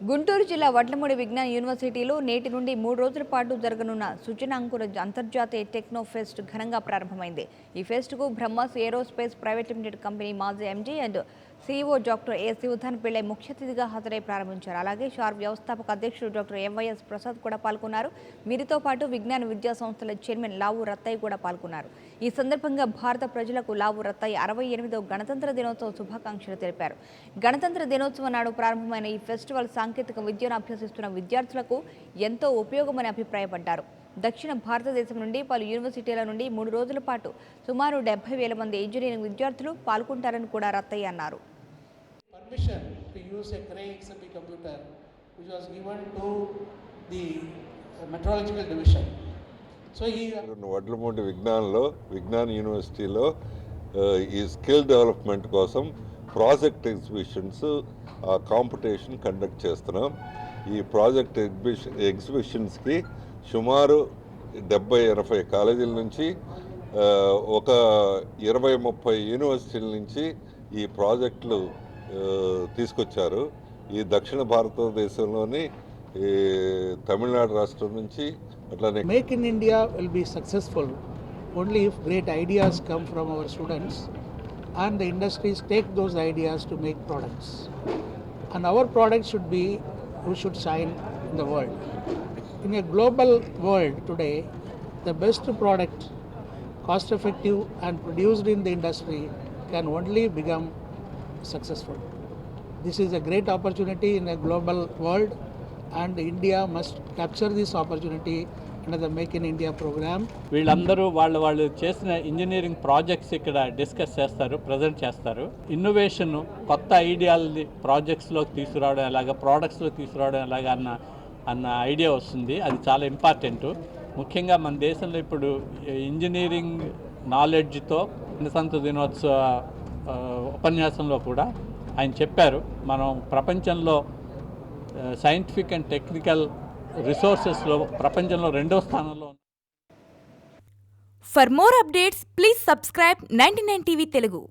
గుంటూరు జిల్లా వడ్లమూడి విజ్ఞాన యూనివర్సిటీలో నేటి నుండి 3 రోజుల పాటు జరగనున్న సృజనాంకుర అంతర్జాతీయ టెక్నో ఫెస్ట్ ఘనంగా ప్రారంభమైంది. ఈ ఫెస్ట్కు BrahMos aerospace private limited company మాజీ MD and CEO doctor A Sivadhan Pillai ముఖ్య అతిథిగా హాజరై ప్రారంభించారు. అలాగే షార్ వ్యవస్థాపక అధ్యక్షుడు డాక్టర్ ఎంవైఎస్ ప్రసాద్ కూడా పాల్గొన్నారు. వీరితో పాటు విజ్ఞాన విద్యా సంస్థల చైర్మన్ లావు రత్తయ్య కూడా పాల్గొన్నారు. ఈ సందర్భంగా భారత ప్రజలకు లావు రత్తయ్య 68వ గణతంత్ర దినోత్సవ శుభాకాంక్షలు తెలిపారు. గణతంత్ర దినోత్సవం నాడు ప్రారంభమైన ఈ ఫెస్టివల్ సాంకేతిక విద్యను అభ్యసిస్తున్న విద్యార్థులకు ఎంతో ఉపయోగమని అభిప్రాయపడ్డారు. దక్షిణ భారతదేశం నుండి పలు యూనివర్సిటీల నుండి 3 రోజుల పాటు సుమారు 70,000 మంది ఇంజనీరింగ్ విద్యార్థులు పాల్గొంటారని కూడా రత్తయ్య అన్నారు. Permission to use a Cray XMP computer which was given to the meteorological division. So he Vadlamudi విజ్ఞాన యూనివర్సిటీలో ఈ స్కిల్ డెవలప్మెంట్ కోసం ప్రాజెక్ట్ ఎగ్జిబిషన్స్ కాంపిటీషన్ కండక్ట్ చేస్తున్నాం. ఈ ప్రాజెక్ట్ ఎగ్జిబిషన్స్కి సుమారు 70-80 కాలేజీల నుంచి ఒక 20-30 యూనివర్సిటీల నుంచి ఈ ప్రాజెక్టులు తీసుకొచ్చారు. ఈ దక్షిణ భారతదేశంలోని తమిళనాడు రాష్ట్రం నుంచి అట్లానే make in India will be successful only if great ideas come from our students and the industries take those ideas to make products, and our products should shine in the world. In a global world today, the best product, cost effective and produced in the industry, can only become successful. This is a great opportunity in a global world, and India must capture this opportunity under the Make in India program. వీళ్ళందరూ వాళ్ళు చేసిన engineering projects ఇక్కడ discuss చేస్తారు, present చేస్తారు. Innovation, కొత్త ఐడియాలని ప్రాజెక్ట్స్లోకి తీసుకురావడం ఎలాగా, ప్రోడక్ట్స్లోకి తీసుకురావడం ఎలాగా అన్న ఐడియా వస్తుంది. అది చాలా ఇంపార్టెంట్. ముఖ్యంగా మన దేశంలో ఇప్పుడు ఇంజనీరింగ్ నాలెడ్జ్తో గణతంత్ర దినోత్సవ ఉపన్యాసంలో కూడా ఆయన చెప్పారు, మనం ప్రపంచంలో సైంటిఫిక్ అండ్ టెక్నికల్ రిసోర్సెస్లో ప్రపంచంలో 2వ స్థానంలో. For more updates please subscribe 99 TV Telugu.